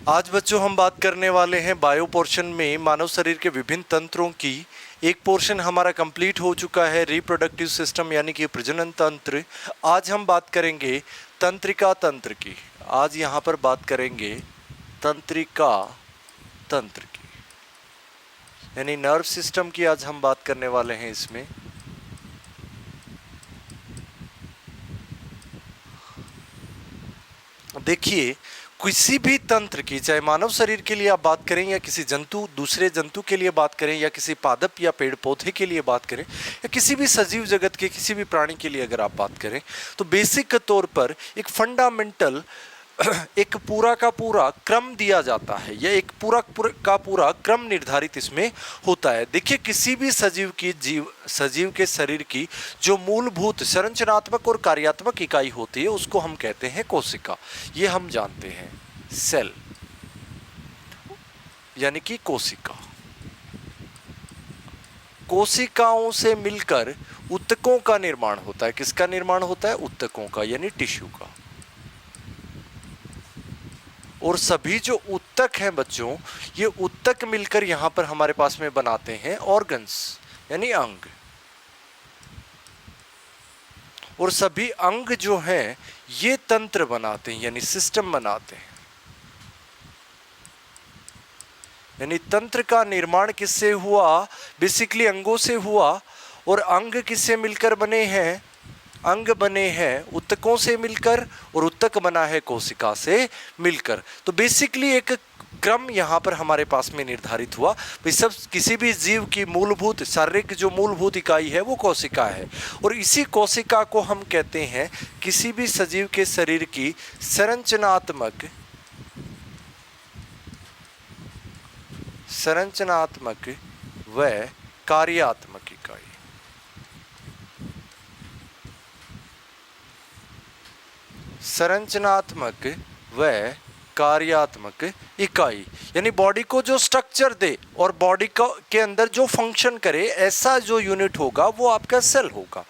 आज बच्चों हम बात करने वाले हैं बायो पोर्शन में मानव शरीर के विभिन्न तंत्रों की। एक पोर्शन हमारा कंप्लीट हो चुका है, रिप्रोडक्टिव सिस्टम यानी कि प्रजनन तंत्र। आज हम बात करेंगे तंत्रिका तंत्र की। आज यहाँ पर बात करेंगे तंत्रिका तंत्र की, यानी नर्व सिस्टम की आज हम बात करने वाले हैं इसमें। देखिए, किसी भी तंत्र की, चाहे मानव शरीर के लिए आप बात करें या किसी जंतु दूसरे जंतु के लिए बात करें या किसी पादप या पेड़ पौधे के लिए बात करें या किसी भी सजीव जगत के किसी भी प्राणी के लिए अगर आप बात करें, तो बेसिक तौर पर एक फंडामेंटल एक पूरा का पूरा क्रम दिया जाता है या एक का पूरा क्रम निर्धारित इसमें होता है। देखिए, किसी भी सजीव के शरीर की जो मूलभूत संरचनात्मक और कार्यात्मक इकाई होती है उसको हम कहते हैं कोशिका। ये हम जानते हैं, सेल यानी कि कोशिका। कोशिकाओं से मिलकर ऊतकों का निर्माण होता है। किसका निर्माण होता है? ऊतकों का, यानी टिश्यू का। और सभी जो ऊतक हैं बच्चों, ये ऊतक मिलकर यहां पर हमारे पास में बनाते हैं ऑर्गन्स यानी अंग। और सभी अंग जो हैं ये तंत्र बनाते हैं यानी सिस्टम बनाते हैं। यानी तंत्र का निर्माण किससे हुआ? बेसिकली अंगों से हुआ। और अंग किससे मिलकर बने हैं? अंग बने हैं ऊतकों से मिलकर, और ऊतक बना है कोशिका से मिलकर। तो बेसिकली एक क्रम यहाँ पर हमारे पास में निर्धारित हुआ। सब किसी भी जीव की मूलभूत शारीरिक जो मूलभूत इकाई है वो कोशिका है। और इसी कोशिका को हम कहते हैं किसी भी सजीव के शरीर की संरचनात्मक व कार्यात्मक इकाई। संरचनात्मक व कार्यात्मक इकाई यानी बॉडी को जो स्ट्रक्चर दे और बॉडी के अंदर जो फंक्शन करे, ऐसा जो यूनिट होगा वो आपका सेल होगा।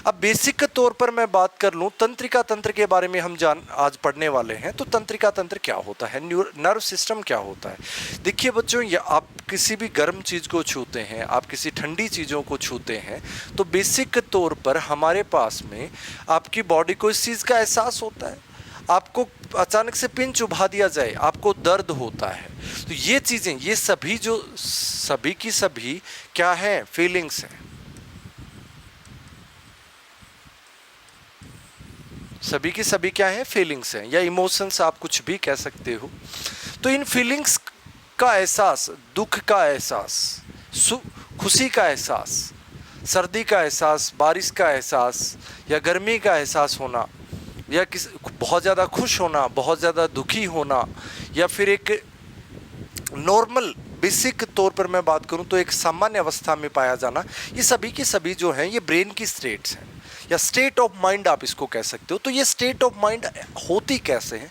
अब बेसिक तौर पर मैं बात कर लूं तंत्रिका तंत्र के बारे में, हम आज पढ़ने वाले हैं। तो तंत्रिका तंत्र क्या होता है, नर्व सिस्टम क्या होता है? देखिए बच्चों, ये आप किसी भी गर्म चीज को छूते हैं, आप किसी ठंडी चीजों को छूते हैं, तो बेसिक तौर पर हमारे पास में आपकी बॉडी को इस चीज का एहसास होता है। आपको अचानक से पिन चुभा दिया जाए, आपको दर्द होता है। तो ये चीजें, ये सभी की सभी क्या है? फीलिंग्स हैं। सभी की सभी क्या है? फीलिंग्स हैं या इमोशंस, आप कुछ भी कह सकते हो। तो इन फीलिंग्स का एहसास, दुख का एहसास, खुशी का एहसास, सर्दी का एहसास, बारिश का एहसास या गर्मी का एहसास होना, या बहुत ज़्यादा खुश होना, बहुत ज़्यादा दुखी होना, या फिर एक नॉर्मल बेसिक तौर पर मैं बात करूं तो एक सामान्य अवस्था में पाया जाना, ये सभी की सभी जो हैं ये ब्रेन की स्टेट्स हैं या स्टेट ऑफ माइंड आप इसको कह सकते हो। तो ये स्टेट ऑफ माइंड होती कैसे है?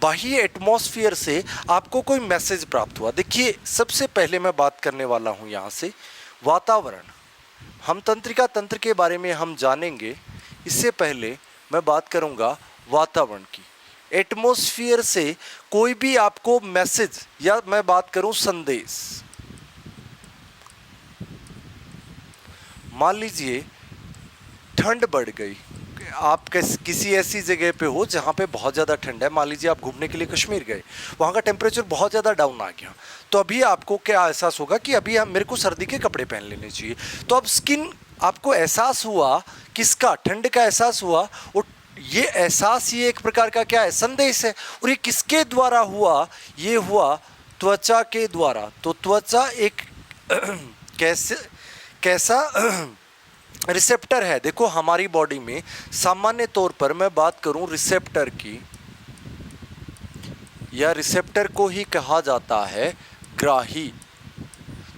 बाह्य एटमॉस्फेयर से आपको कोई मैसेज प्राप्त हुआ। देखिए, सबसे पहले मैं बात करने वाला हूं यहाँ से वातावरण। हम तंत्रिका तंत्र के बारे में हम जानेंगे, इससे पहले मैं बात करूंगा वातावरण की। एटमॉस्फेयर से कोई भी आपको मैसेज या मैं बात करूं संदेश, मान लीजिए ठंड बढ़ गई, आप किसी ऐसी जगह पे हो जहाँ पे बहुत ज़्यादा ठंड है। मान लीजिए आप घूमने के लिए कश्मीर गए, वहाँ का टेम्परेचर बहुत ज़्यादा डाउन आ गया, तो अभी आपको क्या एहसास होगा कि अभी मेरे को सर्दी के कपड़े पहन लेने चाहिए। तो अब स्किन आपको एहसास हुआ, किसका? ठंड का एहसास हुआ। और ये एहसास, ये एक प्रकार का क्या है? संदेश है। और ये किसके द्वारा हुआ? ये हुआ त्वचा के द्वारा। तो त्वचा एक कैसा रिसेप्टर है। देखो, हमारी बॉडी में सामान्य तौर पर मैं बात करूं रिसेप्टर की, या रिसेप्टर को ही कहा जाता है ग्राही।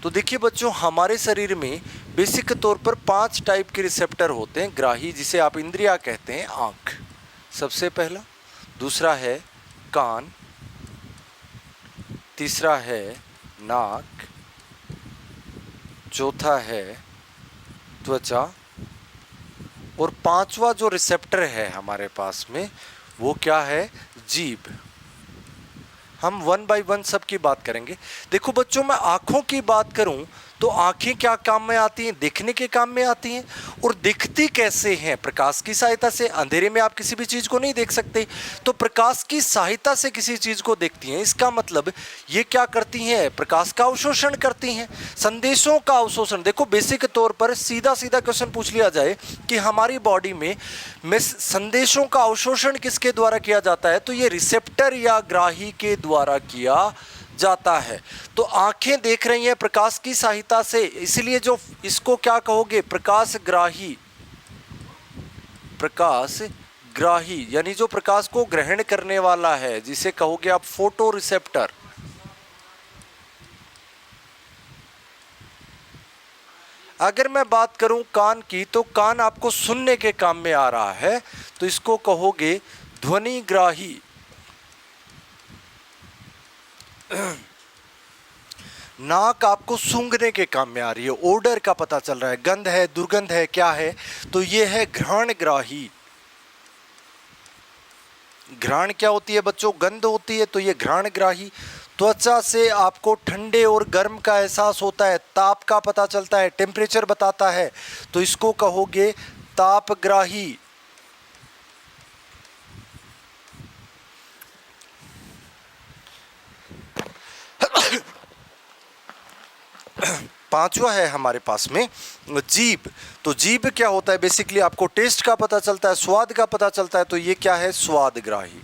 तो देखिए बच्चों, हमारे शरीर में बेसिक तौर पर 5 टाइप के रिसेप्टर होते हैं ग्राही, जिसे आप इंद्रिया कहते हैं। आँख सबसे पहला, दूसरा है कान, तीसरा है नाक, चौथा है त्वचा, और 5वां जो रिसेप्टर है हमारे पास में वो क्या है? जीभ। हम वन बाय वन सब की बात करेंगे। देखो बच्चों, मैं आँखों की बात करूँ तो आँखें क्या काम में आती हैं? देखने के काम में आती हैं। और दिखती कैसे हैं? प्रकाश की सहायता से। अंधेरे में आप किसी भी चीज़ को नहीं देख सकते, तो प्रकाश की सहायता से किसी चीज़ को देखती हैं। इसका मतलब ये क्या करती हैं? प्रकाश का अवशोषण करती हैं, संदेशों का अवशोषण। देखो बेसिक तौर पर सीधा सीधा क्वेश्चन पूछ लिया जाए कि हमारी बॉडी में संदेशों का अवशोषण किसके द्वारा किया जाता है, तो ये रिसेप्टर या ग्राही के द्वारा किया जाता है। तो आंखें देख रही हैं प्रकाश की सहायता से, इसलिए जो इसको क्या कहोगे? प्रकाशग्राही। प्रकाशग्राही यानी जो प्रकाश को ग्रहण करने वाला है, जिसे कहोगे आप फोटो रिसेप्टर। अगर मैं बात करूं कान की, तो कान आपको सुनने के काम में आ रहा है, तो इसको कहोगे ध्वनिग्राही। नाक आपको सूंघने के काम में आ रही है, ओडर का पता चल रहा है, गंध है, दुर्गंध है, क्या है, तो ये है घ्राणग्राही। घ्राण क्या होती है बच्चों? गंध होती है, तो ये घ्राणग्राही। त्वचा से आपको ठंडे और गर्म का एहसास होता है, ताप का पता चलता है, टेम्परेचर बताता है, तो इसको कहोगे तापग्राही। पांचवा है हमारे पास में जीभ। तो जीभ क्या होता है? बेसिकली आपको टेस्ट का पता चलता है, स्वाद का पता चलता है, तो ये क्या है? स्वादग्राही।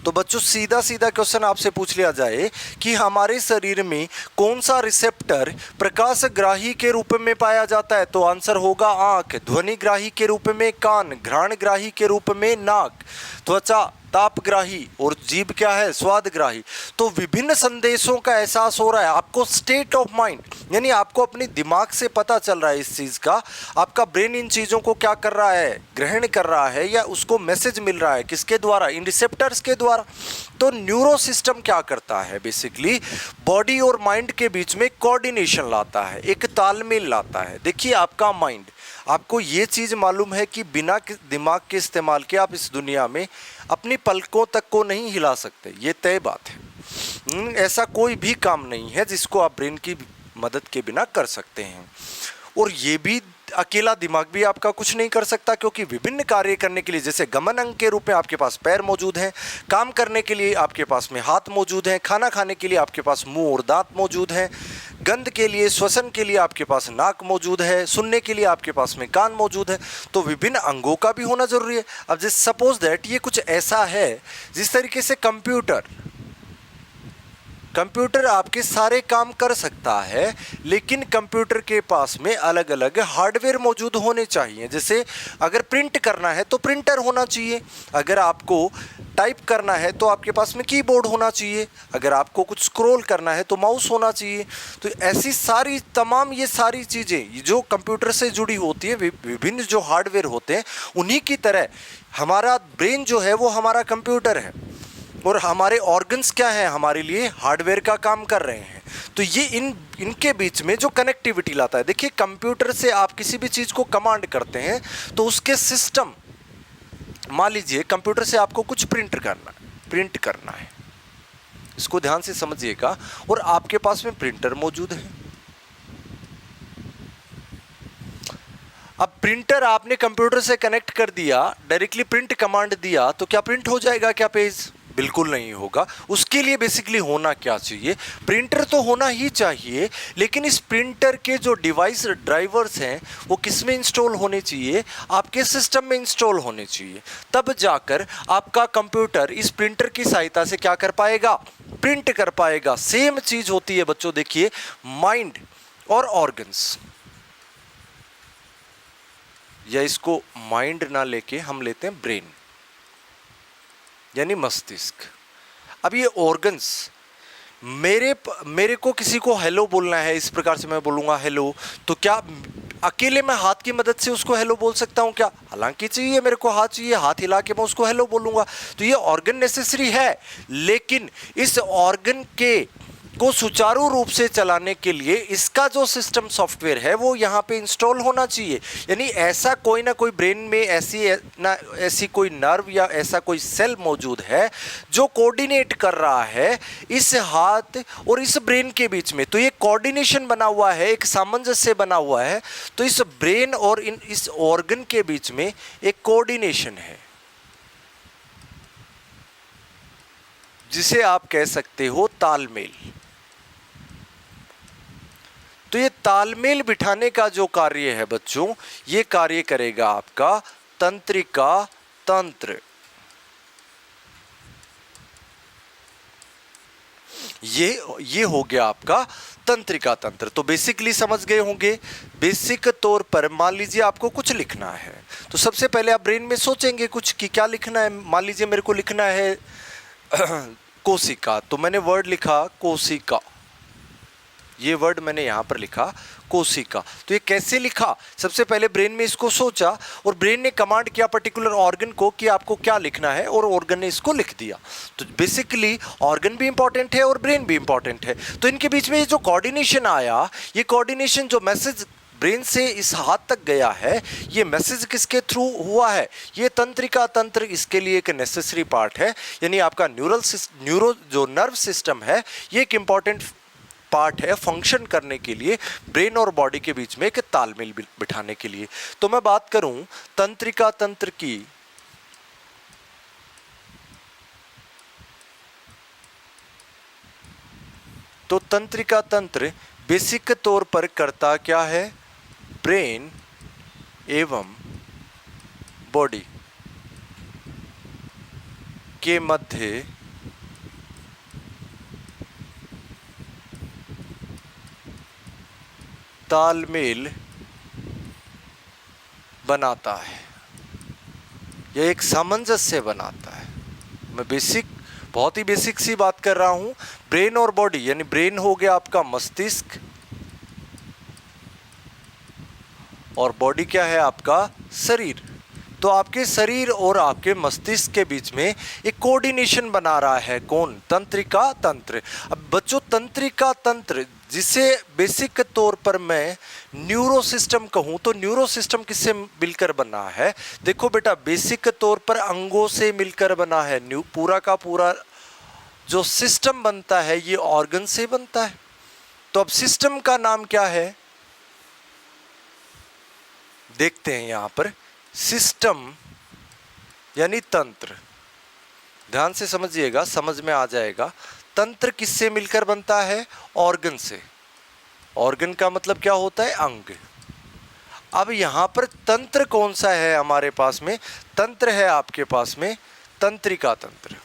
तो बच्चों सीधा सीधा क्वेश्चन आपसे पूछ लिया जाए कि हमारे शरीर में कौन सा रिसेप्टर प्रकाशग्राही के रूप में पाया जाता है, तो आंसर होगा आंख, ध्वनिग्राही के रूप में कान, घ्राणग्राही के रूप में नाक, त्वचा तापग्राही, और जीभ क्या है? स्वादग्राही। तो विभिन्न संदेशों का एहसास हो रहा है आपको, स्टेट ऑफ माइंड, यानी आपको अपने दिमाग से पता चल रहा है इस चीज़ का, आपका ब्रेन इन चीज़ों को क्या कर रहा है? ग्रहण कर रहा है, या उसको मैसेज मिल रहा है किसके द्वारा? इन रिसेप्टर्स के द्वारा। तो न्यूरो सिस्टम क्या करता है? बेसिकली बॉडी और माइंड के बीच में कोऑर्डिनेशन लाता है, एक तालमेल लाता है। देखिए आपका माइंड, आपको ये चीज़ मालूम है कि बिना दिमाग के इस्तेमाल के आप इस दुनिया में अपनी पलकों तक को नहीं हिला सकते, ये तय बात है। ऐसा कोई भी काम नहीं है जिसको आप ब्रेन की मदद के बिना कर सकते हैं। और ये भी अकेला दिमाग भी आपका कुछ नहीं कर सकता, क्योंकि विभिन्न कार्य करने के लिए, जैसे गमन अंग के रूप में आपके पास पैर मौजूद हैं, काम करने के लिए आपके पास में हाथ मौजूद हैं, खाना खाने के लिए आपके पास मुंह और दांत मौजूद हैं, गंध के लिए, श्वसन के लिए आपके पास नाक मौजूद है, सुनने के लिए आपके पास में कान मौजूद है। तो विभिन्न अंगों का भी होना जरूरी है। अब जैसे सपोज दैट ये कुछ ऐसा है जिस तरीके से कंप्यूटर आपके सारे काम कर सकता है, लेकिन कंप्यूटर के पास में अलग अलग हार्डवेयर मौजूद होने चाहिए। जैसे अगर प्रिंट करना है तो प्रिंटर होना चाहिए, अगर आपको टाइप करना है तो आपके पास में कीबोर्ड होना चाहिए, अगर आपको कुछ स्क्रॉल करना है तो माउस होना चाहिए। तो ऐसी सारी तमाम ये सारी चीज़ें जो कंप्यूटर से जुड़ी होती है, विभिन्न जो हार्डवेयर होते हैं, उन्हीं की तरह हमारा ब्रेन जो है वो हमारा कंप्यूटर है, और हमारे ऑर्गन्स क्या हैं? हमारे लिए हार्डवेयर का काम कर रहे हैं। तो ये इनके बीच में जो कनेक्टिविटी लाता है, देखिए कंप्यूटर से आप किसी भी चीज़ को कमांड करते हैं तो उसके सिस्टम, मान लीजिए कंप्यूटर से आपको कुछ प्रिंट करना है, इसको ध्यान से समझिएगा, और आपके पास में प्रिंटर मौजूद है। अब प्रिंटर आपने कंप्यूटर से कनेक्ट कर दिया, डायरेक्टली प्रिंट कमांड दिया, तो क्या प्रिंट हो जाएगा क्या पेज? बिल्कुल नहीं होगा। उसके लिए बेसिकली होना क्या चाहिए? प्रिंटर तो होना ही चाहिए, लेकिन इस प्रिंटर के जो डिवाइस ड्राइवर्स हैं वो किस में इंस्टॉल होने चाहिए? आपके सिस्टम में इंस्टॉल होने चाहिए। तब जाकर आपका कंप्यूटर इस प्रिंटर की सहायता से क्या कर पाएगा? प्रिंट कर पाएगा। सेम चीज होती है बच्चों, देखिए माइंड और ऑर्गन्स, या इसको माइंड ना लेके हम लेते हैं ब्रेन यानी मस्तिष्क। अब ये ऑर्गन्स, मेरे को किसी को हेलो बोलना है, इस प्रकार से मैं बोलूँगा हेलो, तो क्या अकेले मैं हाथ की मदद से उसको हेलो बोल सकता हूँ क्या? हालांकि चाहिए, मेरे को हाथ चाहिए, हाथ हिला के मैं उसको हेलो बोलूँगा। तो ये ऑर्गन नेसेसरी है, लेकिन इस ऑर्गन के को सुचारू रूप से चलाने के लिए इसका जो सिस्टम सॉफ्टवेयर है वो यहाँ पे इंस्टॉल होना चाहिए। यानी ऐसा कोई ना कोई ब्रेन में ऐसी कोई नर्व या ऐसा कोई सेल मौजूद है जो कोऑर्डिनेट कर रहा है इस हाथ और इस ब्रेन के बीच में। तो ये कोऑर्डिनेशन बना हुआ है, एक सामंजस्य बना हुआ है। तो इस ब्रेन और इस ऑर्गन के बीच में एक कोऑर्डिनेशन है जिसे आप कह सकते हो तालमेल। तो ये तालमेल बिठाने का जो कार्य है बच्चों, ये कार्य करेगा आपका तंत्रिका तंत्र। ये हो गया आपका तंत्रिका तंत्र। तो बेसिकली समझ गए होंगे। बेसिक तौर पर मान लीजिए आपको कुछ लिखना है, तो सबसे पहले आप ब्रेन में सोचेंगे कुछ कि क्या लिखना है। मान लीजिए मेरे को लिखना है कोशिका, तो मैंने वर्ड लिखा कोशिका। ये वर्ड मैंने यहां पर लिखा कोशिका। तो ये कैसे लिखा, सबसे पहले ब्रेन में इसको सोचा और ब्रेन ने कमांड किया पर्टिकुलर ऑर्गन को कि आपको क्या लिखना है, और ऑर्गन ने इसको लिख दिया। तो बेसिकली ऑर्गन भी इंपॉर्टेंट है और ब्रेन भी इंपॉर्टेंट है। तो इनके बीच में ये जो कोऑर्डिनेशन आया, ये कोऑर्डिनेशन जो मैसेज ब्रेन से इस हाथ तक गया है, ये मैसेज किसके थ्रू हुआ है, ये तंत्रिका तंत्र इसके लिए एक नेसेसरी पार्ट है। यानी आपका न्यूरो जो नर्व सिस्टम है, ये एक इंपॉर्टेंट पार्ट है फंक्शन करने के लिए, ब्रेन और बॉडी के बीच में एक तालमेल बिठाने के लिए। तो मैं बात करूं तंत्रिका तंत्र की, तो तंत्रिका तंत्र बेसिक तौर पर करता क्या है, ब्रेन एवं बॉडी के मध्य तालमेल बनाता है, यह एक सामंजस्य बनाता है। मैं बहुत ही बेसिक सी बात कर रहा हूं। ब्रेन और बॉडी, यानी ब्रेन हो गया आपका मस्तिष्क, और बॉडी क्या है आपका शरीर। तो आपके शरीर और आपके मस्तिष्क के बीच में एक कोऑर्डिनेशन बना रहा है कौन, तंत्रिका तंत्र। अब बच्चों तंत्रिका तंत्र जिसे बेसिक तौर पर मैं न्यूरो सिस्टम कहूं, तो न्यूरो सिस्टम किससे मिलकर बना है, देखो बेटा बेसिक तौर पर अंगों से मिलकर बना है। पूरा का पूरा जो सिस्टम बनता है ये ऑर्गन से बनता है। तो अब सिस्टम का नाम क्या है, देखते हैं यहां पर। सिस्टम यानी तंत्र, ध्यान से समझिएगा, समझ में आ जाएगा। तंत्र किससे मिलकर बनता है, ऑर्गन से। ऑर्गन का मतलब क्या होता है, अंग। अब यहां पर तंत्र कौन सा है हमारे पास में, तंत्र है आपके पास में तंत्रिका तंत्र।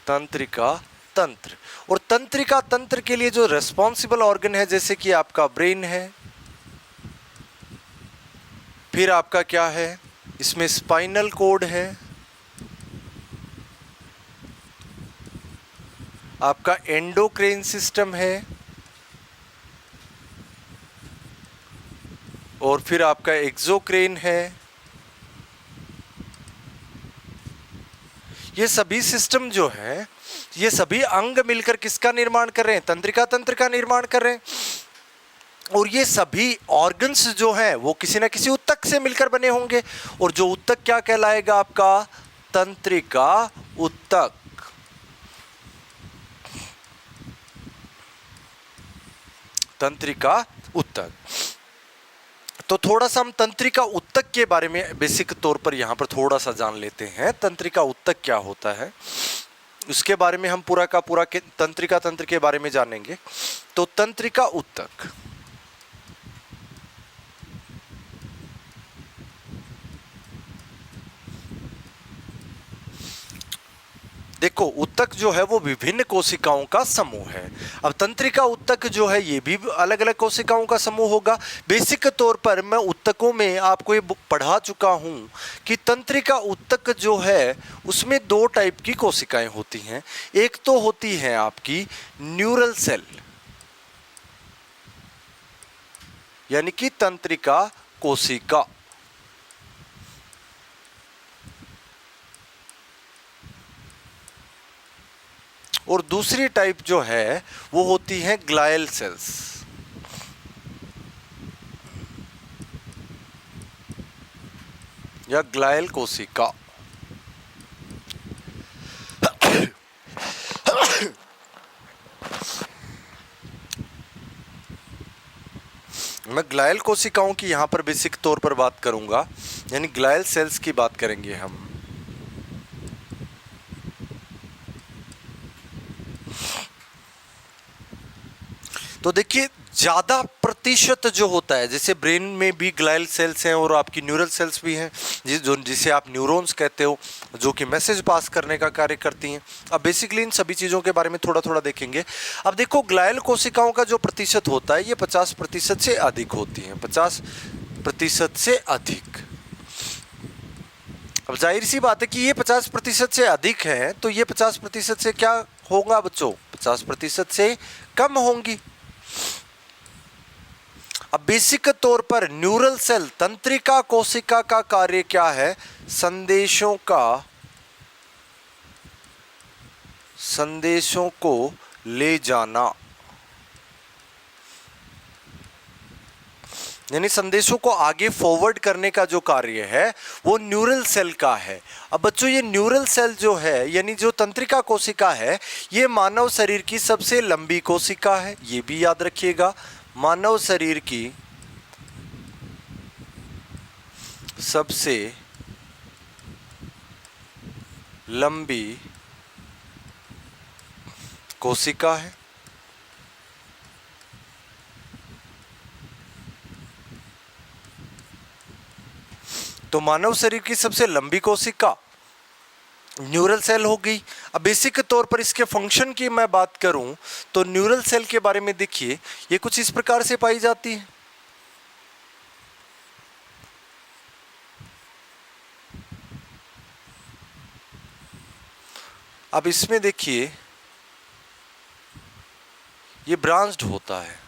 तंत्रिका तंत्र, और तंत्रिका तंत्र के लिए जो रेस्पॉन्सिबल ऑर्गन है, जैसे कि आपका ब्रेन है, फिर आपका क्या है, इसमें स्पाइनल कोड है, आपका एंडोक्राइन सिस्टम है, और फिर आपका एक्सोक्राइन है। ये सभी सिस्टम जो है, ये सभी अंग मिलकर किसका निर्माण कर रहे हैं, तंत्रिका तंत्र का निर्माण कर रहे हैं। और ये सभी ऑर्गन्स जो हैं वो किसी ना किसी ऊतक से मिलकर बने होंगे, और जो ऊतक क्या कहलाएगा आपका, तंत्रिका ऊतक। तंत्रिका ऊतक। तो थोड़ा सा हम तंत्रिका ऊतक के बारे में बेसिक तौर पर यहां पर थोड़ा सा जान लेते हैं। तंत्रिका ऊतक क्या होता है, उसके बारे में हम पूरा का पूरा तंत्रिका तंत्र के बारे में जानेंगे। तो तंत्रिका ऊतक, देखो ऊतक जो है वो विभिन्न कोशिकाओं का समूह है। अब तंत्रिका ऊतक जो है ये भी अलग अलग कोशिकाओं का समूह होगा। बेसिक तौर पर मैं ऊतकों में आपको ये पढ़ा चुका हूं कि तंत्रिका ऊतक जो है उसमें दो टाइप की कोशिकाएं होती हैं। एक तो होती है आपकी न्यूरल सेल, यानी कि तंत्रिका कोशिका, और दूसरी टाइप जो है वो होती है ग्लायल सेल्स। या ग्लायल कोशिका। मैं ग्लायल कोशिकाओं की यहां पर बेसिक तौर पर बात करूंगा, यानी ग्लायल सेल्स की बात करेंगे हम। तो देखिए ज़्यादा प्रतिशत जो होता है, जैसे ब्रेन में भी ग्लायल सेल्स हैं और आपकी न्यूरल सेल्स भी हैं, जिसे आप न्यूरॉन्स कहते हो, जो कि मैसेज पास करने का कार्य करती हैं। अब बेसिकली इन सभी चीज़ों के बारे में थोड़ा थोड़ा देखेंगे। अब देखो ग्लायल कोशिकाओं का जो प्रतिशत होता है ये 50% से अधिक होती हैं, 50% से अधिक। अब जाहिर सी बात है कि ये 50% से अधिक है, तो ये 50% से क्या होगा बच्चों, 50% से कम होंगी। अब बेसिक तौर पर न्यूरल सेल, तंत्रिका कोशिका का कार्य क्या है, संदेशों को ले जाना, यानी संदेशों को आगे फॉरवर्ड करने का जो कार्य है वो न्यूरल सेल का है। अब बच्चों ये न्यूरल सेल जो है, यानी जो तंत्रिका कोशिका है, ये मानव शरीर की सबसे लंबी कोशिका है, ये भी याद रखिएगा। मानव शरीर की सबसे लंबी कोशिका है। तो मानव शरीर की सबसे लंबी कोशिका न्यूरल सेल हो गई। अब बेसिक तौर पर इसके फंक्शन की मैं बात करूं तो न्यूरल सेल के बारे में देखिए, ये कुछ इस प्रकार से पाई जाती है। अब इसमें देखिए ये ब्रांच्ड होता है।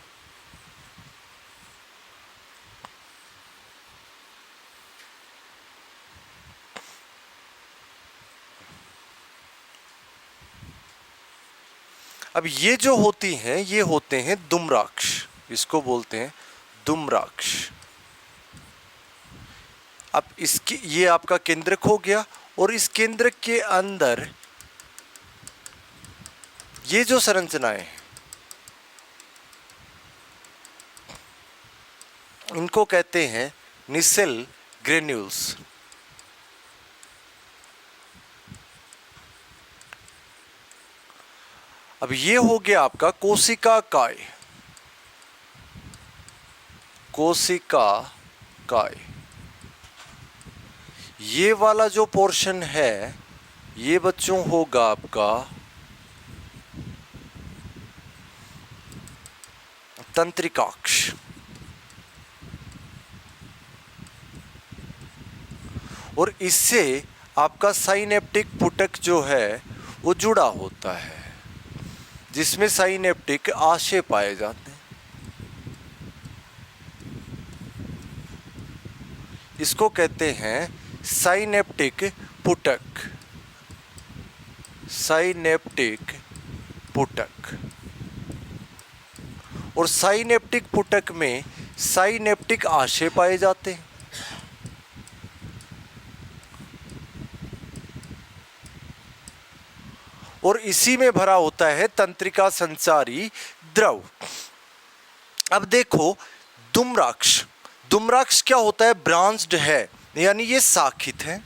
अब ये जो होती हैं ये होते हैं दुम्राक्ष, इसको बोलते हैं दुम्राक्ष। अब इसकी ये आपका केंद्रक हो गया, और इस केंद्रक के अंदर ये जो संरचनाएं हैं इनको कहते हैं निसेल ग्रेन्यूल्स। अब ये हो गया आपका कोशिका काय। कोशिका काय ये वाला जो पोर्शन है ये बच्चों होगा आपका तंत्रिकाक्ष। और इससे आपका साइनेप्टिक पुटक जो है वो जुड़ा होता है, जिसमें साइनेप्टिक आशय पाए जाते हैं। इसको कहते हैं साइनेप्टिक पुटक। साइनेप्टिक पुटक। और साइनेप्टिक पुटक में साइनेप्टिक आशय पाए जाते हैं। और इसी में भरा होता है तंत्रिका संचारी द्रव। अब देखो दुम्राक्ष, दुम्राक्ष क्या होता है, ब्रांच्ड है, यानी ये शाखित है।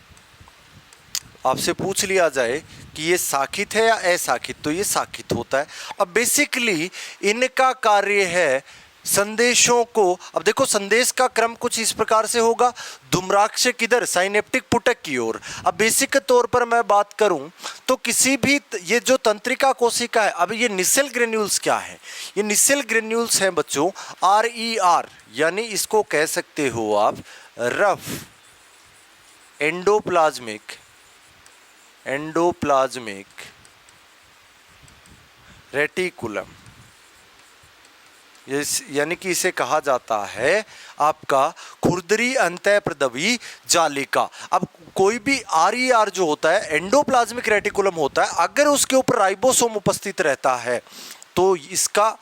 आपसे पूछ लिया जाए कि ये शाखित है या अशाखित, तो ये शाखित होता है। अब बेसिकली इनका कार्य है संदेशों को, अब देखो संदेश का क्रम कुछ इस प्रकार से होगा, दुम्राक्ष किधर, साइनेप्टिक पुटक की ओर। अब बेसिक तौर पर मैं बात करूं तो किसी भी ये जो तंत्रिका कोशिका है, अब ये निसेल ग्रेन्यूल्स क्या है, ये निसेल ग्रेन्यूल्स हैं बच्चों RER, यानी इसको कह सकते हो आप रफ एंडोप्लाज्मिक रेटिकुलम, यानी कि इसे कहा जाता है आपका खुरदरी अंतःप्रदवी जालिका। अब कोई भी RER जो होता है, एंडोप्लाज्मिक रेटिकुलम होता है, अगर उसके ऊपर राइबोसोम उपस्थित रहता है तो इसका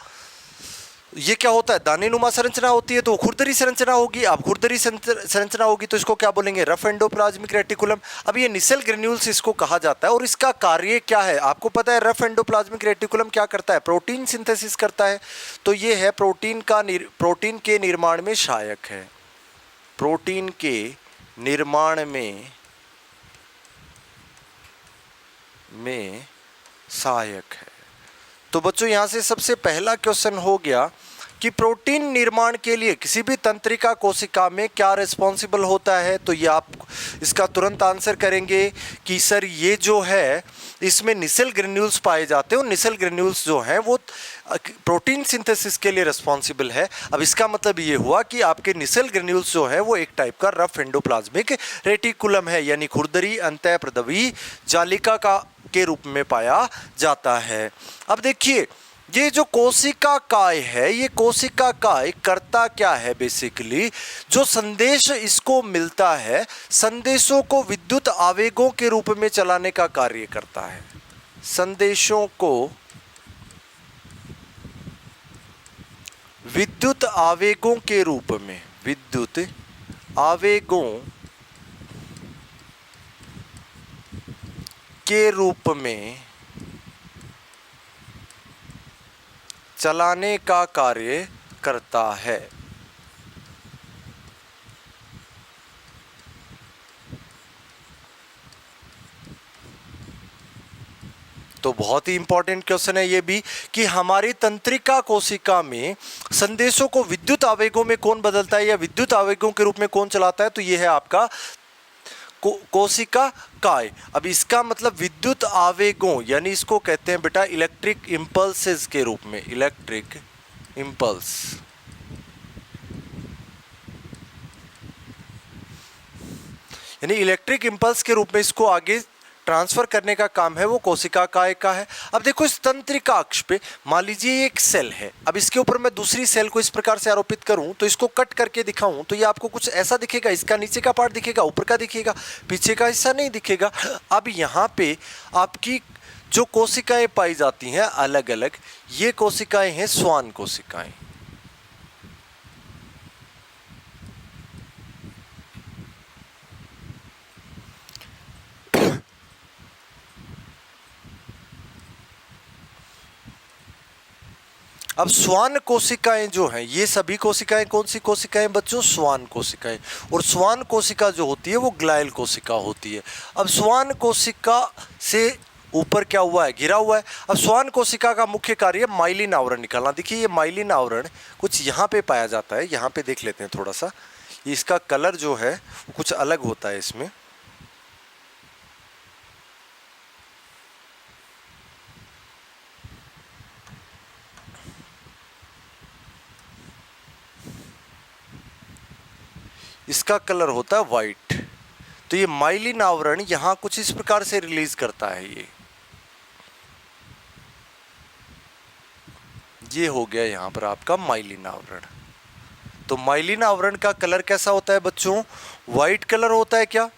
ये क्या होता है, दानेनुमा संरचना होती है, तो खुरदरी संरचना होगी। अब खुरदरी संरचना होगी तो इसको क्या बोलेंगे, रफ एंडोप्लाज्मिक रेटिकुलम। अब ये निसेल ग्रेन्यूल्स इसको कहा जाता है और इसका कार्य क्या है आपको पता है। रफ एंडोप्लाज्मिक रेटिकुलम क्या करता है, प्रोटीन सिंथेसिस करता है। तो ये है प्रोटीन के निर्माण में सहायक है, प्रोटीन के निर्माण में सहायक है। तो बच्चों यहां से सबसे पहला क्वेश्चन हो गया कि प्रोटीन निर्माण के लिए किसी भी तंत्रिका कोशिका में क्या रिस्पॉन्सिबल होता है। तो ये आप इसका तुरंत आंसर करेंगे कि सर ये जो है इसमें निसेल ग्रेन्यूल्स पाए जाते हैं और निसेल ग्रेन्यूल्स जो हैं वो प्रोटीन सिंथेसिस के लिए रिस्पॉन्सिबल है। अब इसका मतलब ये हुआ कि आपके निसेल ग्रेन्यूल्स जो है वो एक टाइप का रफ एंडोप्लाज्मिक रेटिकुलम है, यानी खुरदरी अंतःप्रदवी जालिका के रूप में पाया जाता है। अब देखिए ये जो कोशिका काय है, ये कोशिका काय करता क्या है, बेसिकली जो संदेश इसको मिलता है संदेशों को विद्युत आवेगों के रूप में चलाने का कार्य करता है। संदेशों को विद्युत आवेगों के रूप में, विद्युत आवेगों के रूप में चलाने का कार्य करता है। तो बहुत ही इंपॉर्टेंट क्वेश्चन है ये भी कि हमारी तंत्रिका कोशिका में संदेशों को विद्युत आवेगों में कौन बदलता है या विद्युत आवेगों के रूप में कौन चलाता है। तो ये है आपका कोशिका काय। अब इसका मतलब विद्युत आवेगों यानी इसको कहते हैं बेटा इलेक्ट्रिक इंपल्सेस के रूप में, इलेक्ट्रिक इंपल्स। यानी इलेक्ट्रिक इंपल्स के रूप में इसको आगे ट्रांसफर करने का काम है वो कोशिका काय का है। अब देखो इस तंत्रिका अक्ष पे मान लीजिए एक सेल है, अब इसके ऊपर मैं दूसरी सेल को इस प्रकार से आरोपित करूं तो इसको कट करके दिखाऊं तो ये आपको कुछ ऐसा दिखेगा, इसका नीचे का पार्ट दिखेगा, ऊपर का दिखेगा, पीछे का हिस्सा नहीं दिखेगा। अब यहाँ पे आपकी जो कोशिकाएं पाई जाती हैं अलग अलग, ये कोशिकाएं हैं श्वान कोशिकाएं। अब श्वान कोशिकाएं जो हैं, ये सभी कोशिकाएं कौन सी कोशिकाएं बच्चों, श्वान कोशिकाएं। और श्वान कोशिका जो होती है वो ग्लायल कोशिका होती है। अब श्वान कोशिका से ऊपर क्या हुआ है, घिरा हुआ है। अब श्वान कोशिका का मुख्य कार्य माइलिन आवरण निकालना। देखिए ये माइलिन आवरण कुछ यहाँ पे पाया जाता है, यहाँ पे देख लेते हैं थोड़ा सा, इसका कलर जो है वो कुछ अलग होता है इसमें। इसका कलर होता है वाइट। तो ये माइलिन आवरण यहां कुछ इस प्रकार से रिलीज करता है। ये हो गया यहां पर आपका माइलिन आवरण। तो माइलिन आवरण का कलर कैसा होता है बच्चों, वाइट कलर होता है क्या।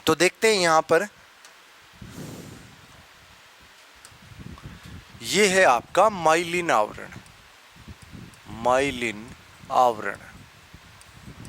तो देखते हैं यहां पर ये है आपका माइलिन आवरण, माइलिन आवरण।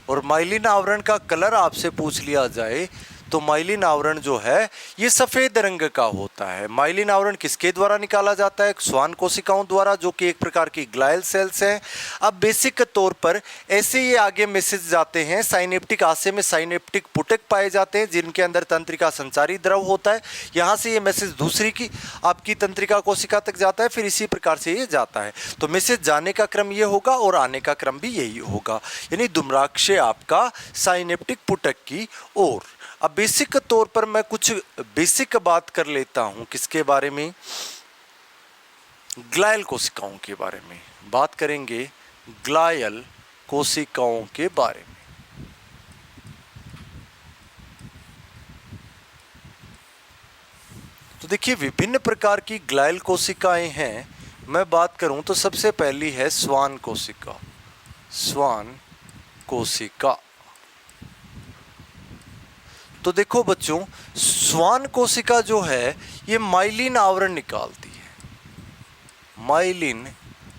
और माइलिन आवरण का कलर आपसे पूछ लिया जाए तो माइलिन आवरण जो है ये सफेद रंग का होता है। माइलिन आवरण किसके द्वारा निकाला जाता है, श्वान कोशिकाओं द्वारा, जो कि एक प्रकार की ग्लायल सेल्स हैं। अब बेसिक तौर पर ऐसे ये आगे मैसेज जाते हैं, साइनेप्टिक आशय में साइनेप्टिक पुटक पाए जाते हैं जिनके अंदर तंत्रिका संचारी द्रव होता है। यहाँ से ये मैसेज दूसरी की आपकी तंत्रिका कोशिका तक जाता है, फिर इसी प्रकार से ये जाता है। तो मैसेज जाने का क्रम ये होगा और आने का क्रम भी यही होगा, यानी दुम्राक्ष आपका साइनेप्टिक पुटक की ओर। अब बेसिक तौर पर मैं कुछ बेसिक बात कर लेता हूं, किसके बारे में, ग्लायल कोशिकाओं के बारे में बात करेंगे, ग्लायल कोशिकाओं के बारे में। तो देखिए विभिन्न प्रकार की ग्लायल कोशिकाएं हैं। मैं बात करूं तो सबसे पहली है श्वान कोशिका, श्वान कोशिका। तो देखो बच्चों, श्वान कोशिका जो है ये माइलिन आवरण निकालती है, माइलिन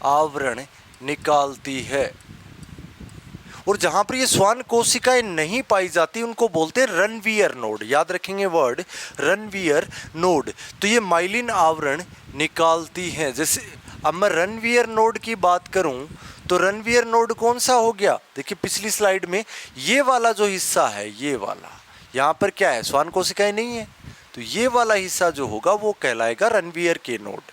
आवरण निकालती है। और जहां पर ये श्वान कोशिकाएं नहीं पाई जाती उनको बोलते हैं रनवियर नोड। याद रखेंगे वर्ड रनवियर नोड। तो ये माइलिन आवरण निकालती हैं। जैसे अब मैं रनवियर नोड की बात करूं तो रनवियर नोड कौन सा हो गया? देखिए पिछली स्लाइड में ये वाला जो हिस्सा है, ये वाला, यहाँ पर क्या है, श्वान कोशिकाएं नहीं है, तो ये वाला हिस्सा जो होगा वो कहलाएगा रनवियर के नोड।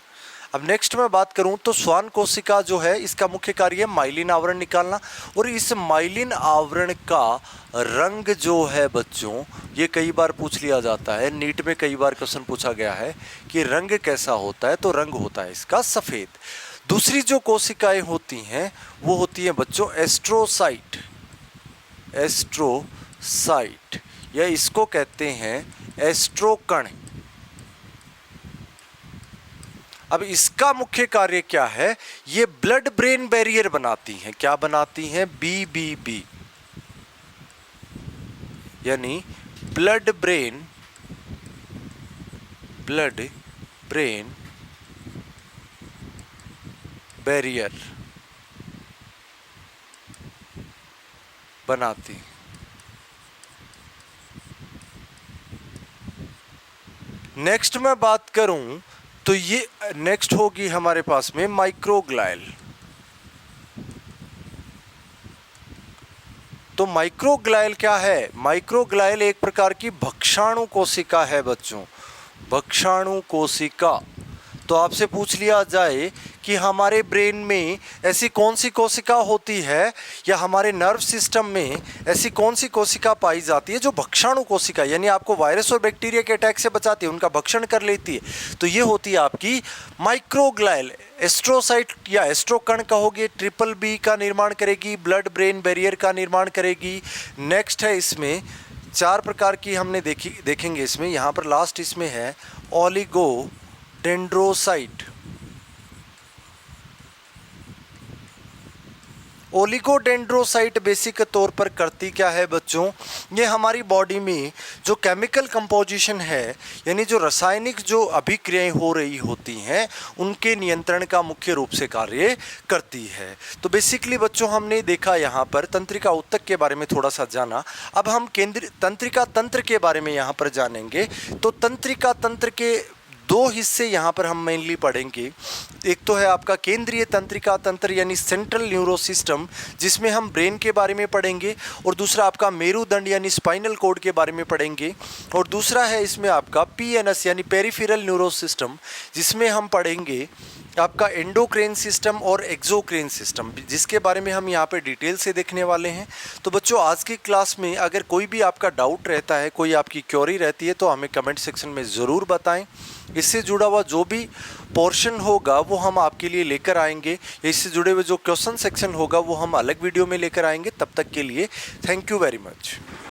अब नेक्स्ट मैं बात करूं तो श्वान कोशिका जो है इसका मुख्य कार्य है माइलिन आवरण निकालना। और इस माइलिन आवरण का रंग जो है बच्चों, ये कई बार पूछ लिया जाता है, नीट में कई बार क्वेश्चन पूछा गया है कि रंग कैसा होता है, तो रंग होता है इसका सफ़ेद। दूसरी जो कोशिकाएं होती हैं वो होती हैं बच्चों एस्ट्रोसाइट, एस्ट्रोसाइट, या इसको कहते हैं एस्ट्रोकण। अब इसका मुख्य कार्य क्या है? ये ब्लड ब्रेन बैरियर बनाती हैं। क्या बनाती हैं? BBB, यानी ब्लड ब्रेन बैरियर बनाती। नेक्स्ट मैं बात करूं तो ये नेक्स्ट होगी हमारे पास में माइक्रोग्लाइल। तो माइक्रोग्लाइल क्या है? माइक्रोग्लाइल एक प्रकार की भक्षाणु कोशिका है बच्चों, भक्षाणु कोशिका। तो आपसे पूछ लिया जाए कि हमारे ब्रेन में ऐसी कौन सी कोशिका होती है या हमारे नर्व सिस्टम में ऐसी कौन सी कोशिका पाई जाती है जो भक्षाणु कोशिका, यानी आपको वायरस और बैक्टीरिया के अटैक से बचाती है, उनका भक्षण कर लेती है, तो ये होती है आपकी माइक्रोग्लाइल। एस्ट्रोसाइट या एस्ट्रोकण कहोगे, BBB का निर्माण करेगी, ब्लड ब्रेन बैरियर का निर्माण करेगी। नेक्स्ट है इसमें 4 प्रकार की हमने देखेंगे इसमें, यहाँ पर लास्ट इसमें है ओलिगोडेंड्रोसाइट। ओलिगोडेंड्रोसाइट बेसिक तौर पर करती क्या है बच्चों? ये हमारी बॉडी में जो केमिकल कंपोजिशन है, यानी जो रासायनिक जो अभिक्रियाएं हो रही होती हैं, उनके नियंत्रण का मुख्य रूप से कार्य करती है। तो बेसिकली बच्चों हमने देखा यहाँ पर तंत्रिका ऊतक के बारे में थोड़ा सा जाना। अब हम तंत्रिका तंत्र के बारे में यहाँ पर जानेंगे। तो तंत्रिका तंत्र के 2 हिस्से यहाँ पर हम मेनली पढ़ेंगे। एक तो है आपका केंद्रीय तंत्रिका तंत्र यानी सेंट्रल न्यूरो सिस्टम, जिसमें हम ब्रेन के बारे में पढ़ेंगे, और दूसरा आपका मेरुदंड यानी स्पाइनल कॉर्ड के बारे में पढ़ेंगे, और दूसरा है इसमें आपका PNS यानी पेरिफेरल न्यूरो सिस्टम, जिसमें हम पढ़ेंगे आपका एंडोक्राइन सिस्टम और एक्सोक्राइन सिस्टम, जिसके बारे में हम यहाँ पे डिटेल से देखने वाले हैं। तो बच्चों आज की क्लास में अगर कोई भी आपका डाउट रहता है, कोई आपकी क्वेरी रहती है, तो हमें कमेंट सेक्शन में ज़रूर बताएं। इससे जुड़ा हुआ जो भी पोर्शन होगा वो हम आपके लिए लेकर आएंगे, इससे जुड़े हुए जो क्वेश्चन सेक्शन होगा वो हम अलग वीडियो में लेकर आएंगे। तब तक के लिए थैंक यू वेरी मच।